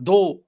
2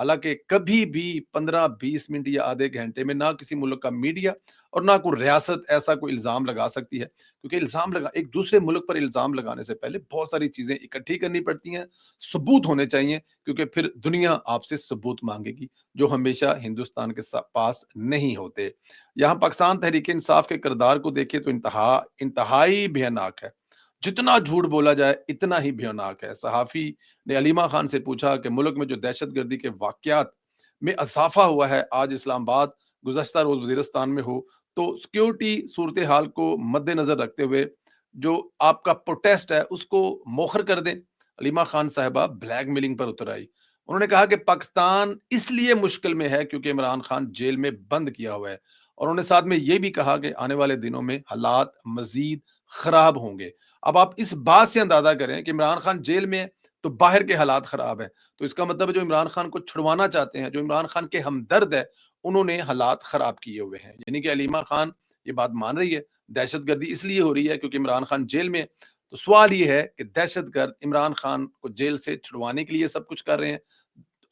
حالانکہ کبھی بھی 15-20 منٹ یا آدھے گھنٹے میں نہ کسی ملک کا میڈیا اور نہ کوئی ریاست ایسا کوئی الزام لگا سکتی ہے، کیونکہ ایک دوسرے ملک پر الزام لگانے سے پہلے بہت ساری چیزیں اکٹھی کرنی پڑتی ہیں، ثبوت ہونے چاہیے، کیونکہ پھر دنیا آپ سے ثبوت مانگے گی جو ہمیشہ ہندوستان کے پاس نہیں ہوتے۔ یہاں پاکستان تحریک انصاف کے کردار کو دیکھیں تو انتہائی بھیاناک ہے، جتنا جھوٹ بولا جائے اتنا ہی بھیاناک ہے۔ صحافی نے علیمہ خان سے پوچھا کہ ملک میں جو دہشت گردی کے واقعات میں اضافہ ہوا ہے، آج اسلام آباد گزشتہ روز وزیرستان میں ہو، تو سیکیورٹی صورتحال کو مد نظر رکھتے ہوئے جو آپ کا پروٹیسٹ ہے اس کو موخر کر دیں۔ علیمہ خان صاحبہ بلیک میلنگ پر اتر آئی، انہوں نے کہا کہ پاکستان اس لیے مشکل میں ہے کیونکہ عمران خان جیل میں بند کیا ہوا ہے، اور انہوں نے ساتھ میں یہ بھی کہا کہ آنے والے دنوں میں حالات مزید خراب ہوں گے۔ اب آپ اس بات سے اندازہ کریں کہ عمران خان جیل میں ہے تو باہر کے حالات خراب ہیں، تو اس کا مطلب ہے جو عمران خان کو چھڑوانا چاہتے ہیں، جو عمران خان کے ہمدرد ہے، انہوں نے حالات خراب کیے ہوئے ہیں۔ یعنی کہ علیمہ خان یہ بات مان رہی ہے دہشت گردی اس لیے ہو رہی ہے کیونکہ عمران خان جیل میں ہے، تو سوال یہ ہے کہ دہشت گرد عمران خان کو جیل سے چھڑوانے کے لیے سب کچھ کر رہے ہیں،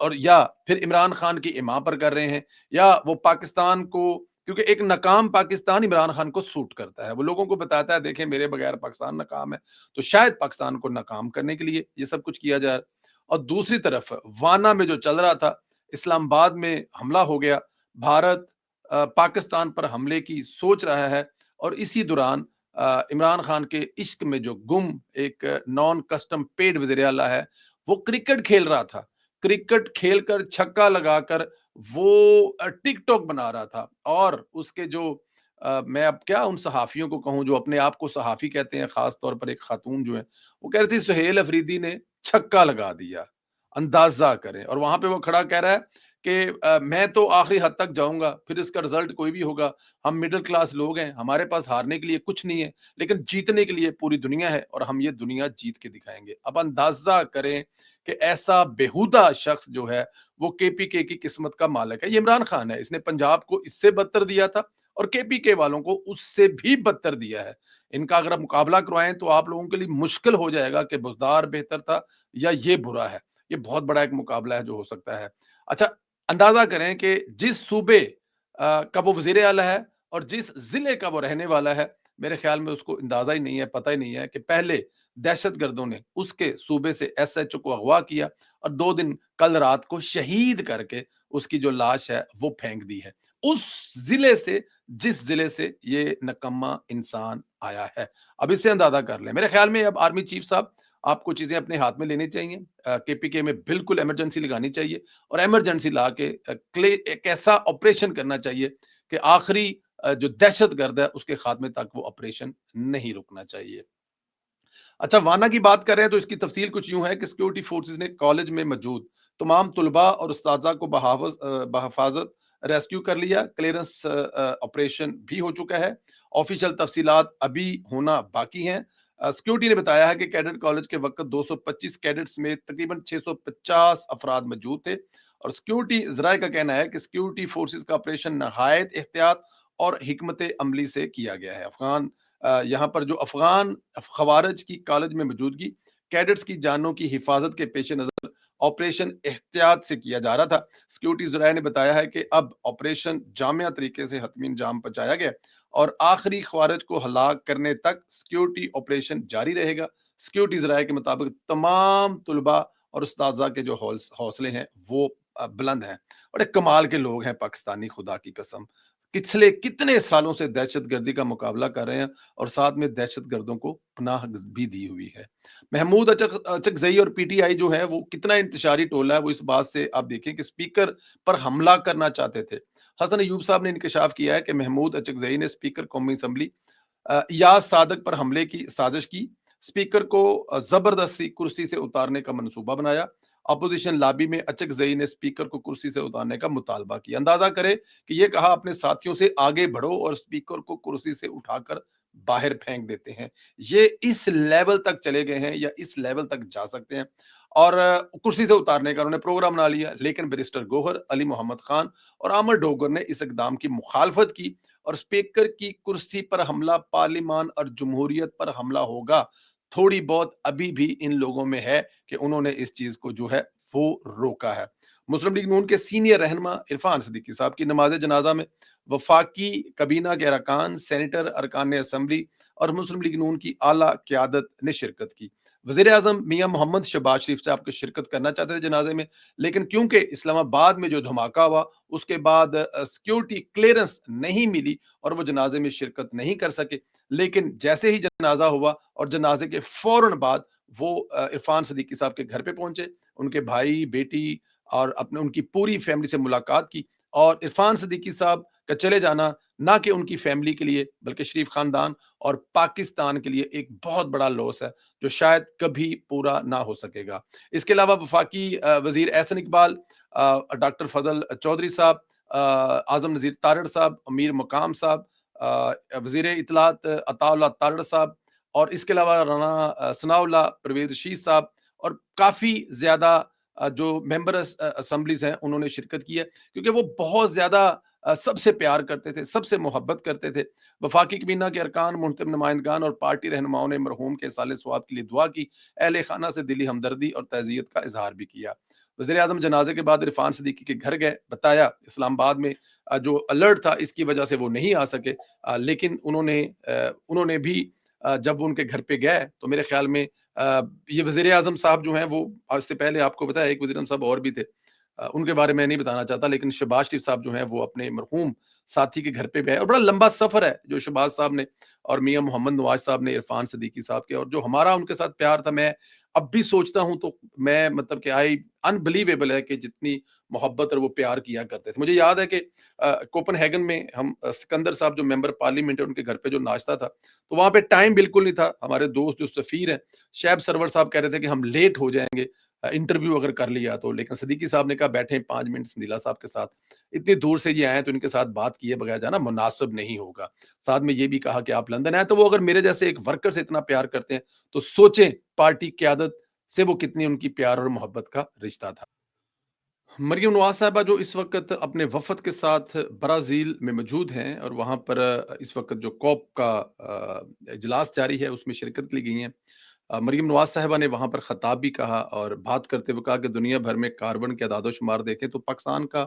اور یا پھر عمران خان کی اماں پر کر رہے ہیں، یا وہ پاکستان کو، کیونکہ ایک ناکام پاکستان عمران خان کو سوٹ کرتا ہے، وہ لوگوں کو بتاتا ہے دیکھیں میرے بغیر پاکستان ناکام ہے، تو شاید پاکستان کو ناکام کرنے کے لیے یہ سب کچھ کیا جا رہا ہے۔ اور دوسری طرف وانا میں جو چل رہا تھا، اسلام آباد میں حملہ ہو گیا، بھارت پاکستان پر حملے کی سوچ رہا ہے، اور اسی دوران عمران خان کے عشق میں جو گم ایک نان کسٹم پیڈ وزیر اعلیٰ ہے، وہ کرکٹ کھیل رہا تھا، کرکٹ کھیل کر چھکا لگا کر وہ ٹک ٹاک بنا رہا تھا، اور اس کے جو میں اب کیا ان صحافیوں کو کہوں جو اپنے آپ کو صحافی کہتے ہیں، خاص طور پر ایک خاتون جو ہے، وہ کہہ رہی تھی سہیل افریدی نے چھکا لگا دیا، اندازہ کریں، اور وہاں پہ وہ کھڑا کہہ رہا ہے کہ میں تو آخری حد تک جاؤں گا، پھر اس کا رزلٹ کوئی بھی ہوگا، ہم مڈل کلاس لوگ ہیں، ہمارے پاس ہارنے کے لیے کچھ نہیں ہے، لیکن جیتنے کے لیے پوری دنیا ہے، اور ہم یہ دنیا جیت کے دکھائیں گے۔ اب اندازہ کریں کہ ایسا بےہودہ شخص جو ہے وہ کے پی کے کی قسمت کا مالک ہے، یہ عمران خان ہے، اس نے پنجاب کو اس سے بدتر دیا تھا اور کے پی کے والوں کو اس سے بھی بدتر دیا ہے۔ ان کا اگر آپ مقابلہ کروائیں تو آپ لوگوں کے لیے مشکل ہو جائے گا کہ بزدار بہتر تھا یا یہ برا ہے، یہ بہت بڑا ایک مقابلہ ہے جو ہو سکتا ہے۔ اچھا، اندازہ کریں کہ جس صوبے کا وہ وزیر اعلیٰ ہے اور جس ضلع کا وہ رہنے والا ہے، میرے خیال میں اس کو اندازہ ہی نہیں ہے، پتہ ہی نہیں ہے کہ پہلے دہشت گردوں نے اس کے صوبے سے ایس ایچ او کو اغوا کیا اور 2 دن کل رات کو شہید کر کے اس کی جو لاش ہے وہ پھینک دی ہے، اس ضلع سے جس ضلع سے یہ نکما انسان آیا ہے۔ اب اس سے اندازہ کر لیں، میرے خیال میں اب آرمی چیف صاحب آپ کو چیزیں اپنے ہاتھ میں لینی چاہیے، کے پی کے میں بالکل ایمرجنسی لگانی چاہیے، اور ایمرجنسی لا کے ایک ایسا آپریشن کرنا چاہیے کہ آخری جو دہشت گرد ہے اس کے خاتمے تک وہ آپریشن نہیں رکنا چاہیے۔ اچھا، وانا کی بات کر رہے ہیں تو اس کی تفصیل کچھ یوں ہے کہ سیکورٹی فورسز نے کالج میں موجود تمام طلباء اور اساتذہ کو بحفاظت ریسکیو کر لیا، کلیئرنس آپریشن بھی ہو چکا ہے، آفیشیل تفصیلات ابھی ہونا باقی ہیں۔ سیکورٹی نے بتایا ہے کہ کیڈٹ کالج کے وقت 225 کیڈٹس میں تقریباً 650 افراد موجود تھے، اور سیکورٹی ذرائع کا کہنا ہے کہ سیکورٹی فورسز کا آپریشن نہایت احتیاط اور حکمت عملی سے کیا گیا ہے۔ یہاں پر جو افغان خوارج کی کالج میں موجودگی کیڈٹس کی جانوں کی حفاظت کے پیش نظر آپریشن احتیاط سے کیا جا رہا تھا۔ سیکورٹی ذرائع نے بتایا ہے کہ اب آپریشن جامع طریقے سے حتمی انجام پہنچایا گیا اور آخری خوارج کو ہلاک کرنے تک سیکورٹی آپریشن جاری رہے گا۔ سیکورٹی ذرائع کے مطابق تمام طلباء اور استاذہ کے جو حوصلے ہیں وہ بلند ہیں، اور ایک کمال کے لوگ ہیں پاکستانی، خدا کی قسم پچھلے کتنے سالوں سے دہشت گردی کا مقابلہ کر رہے ہیں اور ساتھ میں دہشت گردوں کو پناہ بھی دی ہوئی ہے۔ محمود اچکزئی اور پی ٹی آئی جو ہے وہ کتنا انتشاری ٹولہ ہے، وہ اس بات سے آپ دیکھیں کہ اسپیکر پر حملہ کرنا چاہتے تھے۔ حسن ایوب صاحب نے انکشاف کیا ہے کہ محمود اچکزئی نے اسپیکر قومی اسمبلی یاز صادق پر حملے کی سازش کی، اسپیکر کو زبردستی کرسی سے اتارنے کا منصوبہ بنایا، اپوزیشن لابی میں اچکزئی نے اسپیکر کو کرسی سے اتارنے کا مطالبہ کیا۔ اندازہ کرے کہ یہ کہا اپنے ساتھیوں سے آگے بڑھو اور اسپیکر کو کرسی سے اٹھا کر باہر پھینک دیتے ہیں۔ یہ اس لیول تک چلے گئے ہیں یا اس لیول تک جا سکتے ہیں، اور کرسی سے اتارنے کا انہوں نے پروگرام بنا لیا، لیکن بیرسٹر گوہر علی محمد خان اور عامر ڈوگر نے اس اقدام کی مخالفت کی، اور اسپیکر کی کرسی پر حملہ پارلیمان اور جمہوریت پر حملہ ہوگا۔ تھوڑی بہت ابھی بھی ان لوگوں میں ہے کہ انہوں نے اس چیز کو جو ہے وہ روکا ہے۔ مسلم لیگ نون کے سینئر رہنما عرفان صدیقی صاحب کی نماز جنازہ میں وفاقی کابینہ کے ارکان، سینیٹر، ارکان اسمبلی اور مسلم لیگ نون کی اعلیٰ قیادت نے شرکت کی۔ وزیر اعظم میاں محمد شہباز شریف صاحب کو شرکت کرنا چاہتے تھے جنازے میں، لیکن کیونکہ اسلام آباد میں جو دھماکہ ہوا اس کے بعد سیکیورٹی کلیئرنس نہیں ملی اور وہ جنازے میں شرکت نہیں کر سکے۔ لیکن جیسے ہی جنازہ ہوا اور جنازے کے فوراً بعد وہ عرفان صدیقی صاحب کے گھر پہ پہنچے، ان کے بھائی بیٹی اور اپنے ان کی پوری فیملی سے ملاقات کی، اور عرفان صدیقی صاحب کا چلے جانا نہ کہ ان کی فیملی کے لیے بلکہ شریف خاندان اور پاکستان کے لیے ایک بہت بڑا لوس ہے جو شاید کبھی پورا نہ ہو سکے گا۔ اس کے علاوہ وفاقی وزیر احسن اقبال، ڈاکٹر فضل چودھری صاحب، اعظم نذیر تارڑ صاحب، امیر مقام صاحب، وزیر اطلاعات عطا اللہ تارڑ صاحب، اور اس کے علاوہ رانا ثناء اللہ پرویز رشید صاحب اور کافی زیادہ جو ممبر اسمبلیز ہیں انہوں نے شرکت کی ہے، کیونکہ وہ بہت زیادہ سب سے پیار کرتے تھے، سب سے محبت کرتے تھے۔ وفاقی کابینہ کے ارکان، منتخب نمائندگان اور پارٹی رہنماؤں نے مرحوم کے صالح ثواب کے لیے دعا کی، اہل خانہ سے دلی ہمدردی اور تعزیت کا اظہار بھی کیا۔ وزیر اعظم جنازے کے بعد عرفان صدیقی کے گھر گئے، بتایا اسلام آباد میں جو الرٹ تھا اس کی وجہ سے وہ نہیں آ سکے، لیکن انہوں نے بھی جب وہ ان کے گھر پہ گئے تو میرے خیال میں یہ وزیر اعظم صاحب جو ہیں وہ آج سے پہلے آپ کو بتایا ایک وزیر اعظم صاحب اور بھی تھے، ان کے بارے میں نہیں بتانا چاہتا، لیکن شہباز شریف صاحب جو ہیں وہ اپنے مرحوم ساتھی کے گھر پہ گئے، اور بڑا لمبا سفر ہے جو شہباز صاحب نے اور میاں محمد نواز صاحب نے عرفان صدیقی صاحب کے، اور جو ہمارا ان کے ساتھ پیار تھا، میں اب بھی سوچتا ہوں تو میں مطلب کہ انبلیویبل ہے کہ جتنی محبت اور وہ پیار کیا کرتے تھے۔ مجھے یاد ہے کہ کوپن ہیگن میں ہم سکندر صاحب جو ممبر پارلیمنٹ ہے ان کے گھر پہ جو ناشتہ تھا تو وہاں پہ ٹائم بالکل نہیں تھا، ہمارے دوست جو سفیر ہیں شعیب سرور صاحب کہہ رہے تھے کہ ہم لیٹ ہو جائیں گے انٹرویو اگر کر لیا تو، لیکن صدیقی صاحب نے کہا بیٹھیں 5 منٹ سندیلا صاحب کے ساتھ، اتنی دور سے یہ آئے تو ان کے ساتھ بات کیے بغیر جانا مناسب نہیں ہوگا۔ ساتھ میں یہ بھی کہا کہ آپ لندن آئے تو وہ اگر میرے جیسے ایک ورکر سے اتنا پیار کرتے ہیں تو سوچیں پارٹی قیادت سے وہ کتنی ان کی پیار اور محبت کا رشتہ تھا۔ مریم نواز صاحبہ جو اس وقت اپنے وفد کے ساتھ برازیل میں موجود ہیں اور وہاں پر اس وقت جو کوپ کا اجلاس جاری ہے اس میں شرکت کے لیے گئی ہیں، مریم نواز صاحبہ نے وہاں پر خطاب بھی کہا اور بات کرتے ہوئے کہا کہ دنیا بھر میں کاربن کے اعداد و شمار دیکھیں تو پاکستان کا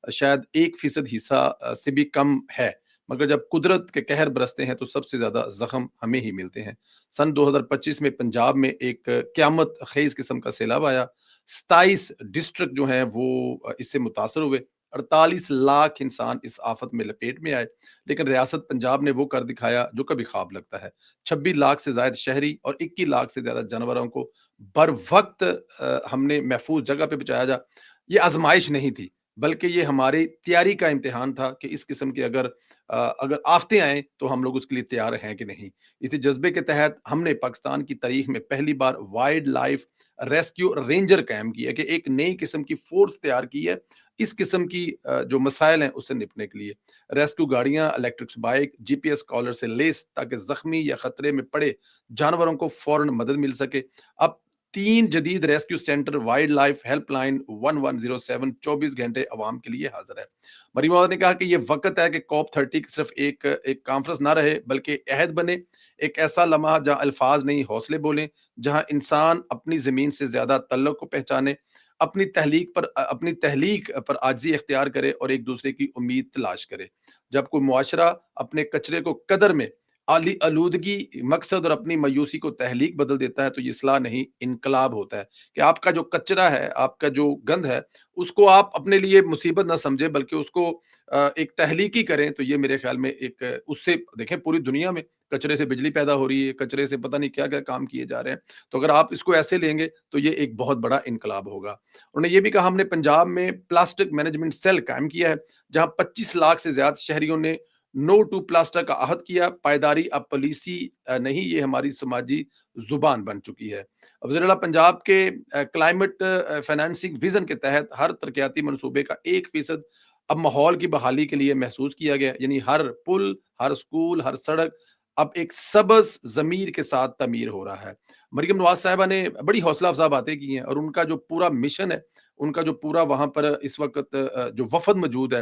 شاید 1% حصہ سے بھی کم ہے، مگر جب قدرت کے قہر برستے ہیں تو سب سے زیادہ زخم ہمیں ہی ملتے ہیں۔ سن 2025 میں پنجاب میں ایک قیامت خیز قسم کا سیلاب آیا، 27 ڈسٹرکٹ جو ہیں وہ اس سے متاثر ہوئے، 48 لاکھ انسان اس آفت میں لپیٹ میں آئے، لیکن ریاست پنجاب نے وہ کر دکھایا جو کبھی خواب لگتا ہے۔ 26 لاکھ سے زائد شہری اور 21 لاکھ سے زیادہ جانوروں کو بر وقت ہم نے محفوظ جگہ پہ پہنچایا جا۔ یہ آزمائش نہیں تھی بلکہ یہ ہماری تیاری کا امتحان تھا کہ اس قسم کے اگر آفتیں آئیں تو ہم لوگ اس کے لیے تیار ہیں کہ نہیں۔ اسی جذبے کے تحت ہم نے پاکستان کی تاریخ میں پہلی بار وائلڈ لائف ریسکیو رینجر قائم کیا کہ ایک نئی قسم کی فورس تیار کی ہے اس قسم کی جو مسائل ہیں اس سے نپٹنے کے لیے۔ ریسکیو گاڑیاں، الیکٹرک بائک، جی پی ایس کالر سے لیس تاکہ زخمی یا خطرے میں پڑے جانوروں کو فوراً مدد مل سکے۔ اب 3 جدید rescue centre, wild life help line 1107 24 گھنٹے عوام کے لیے حاضر ہے۔ مریم نواز نے کہا کہ یہ وقت ہے کہ کوپ 30 صرف ایک کانفرنس نہ رہے بلکہ عہد بنے، ایک ایسا لمحہ جہاں الفاظ نہیں حوصلے بولیں، جہاں انسان اپنی زمین سے زیادہ تعلق کو پہچانے، اپنی تحلیق پر عاجزی اختیار کرے اور ایک دوسرے کی امید تلاش کرے۔ جب کوئی معاشرہ اپنے کچرے کو قدر میں آلودگی مقصد اور اپنی مایوسی کو تحلیق بدل دیتا ہے تو یہ اصلاح نہیں انقلاب ہوتا ہے، کہ آپ کا جو کچرا ہے، آپ کا جو گند ہے، اس کو آپ اپنے لیے مصیبت نہ سمجھیں بلکہ اس کو ایک تحلیقی کریں، تو یہ میرے خیال میں ایک اس سے دیکھیں پوری دنیا میں کچرے سے بجلی پیدا ہو رہی ہے، کچرے سے پتہ نہیں کیا کیا کام کیے جا رہے ہیں، تو اگر آپ اس کو ایسے لیں گے تو یہ ایک بہت بڑا انقلاب ہوگا۔ انہوں نے یہ بھی کہا ہم نے پنجاب میں پلاسٹک مینجمنٹ سیل قائم کیا ہے جہاں 25 لاکھ سے زیادہ شہریوں نے نو ٹو پلاسٹک کا عہد کیا۔ پائیداری اب پالیسی نہیں، یہ ہماری سماجی زبان بن چکی ہے۔ وزیر اعلیٰ پنجاب کے کلائمیٹ فائنانسنگ ویژن کے تحت ہر ترقیاتی منصوبے کا 1% اب ماحول کی بحالی کے لیے محسوس کیا گیا، یعنی ہر پل، ہر اسکول، ہر سڑک اب ایک سبز ضمیر کے ساتھ تعمیر ہو رہا ہے۔ مریم نواز صاحبہ نے بڑی حوصلہ افزا باتیں کی ہیں اور ان کا جو پورا مشن ہے، ان کا جو پورا وہاں پر اس وقت جو وفد موجود ہے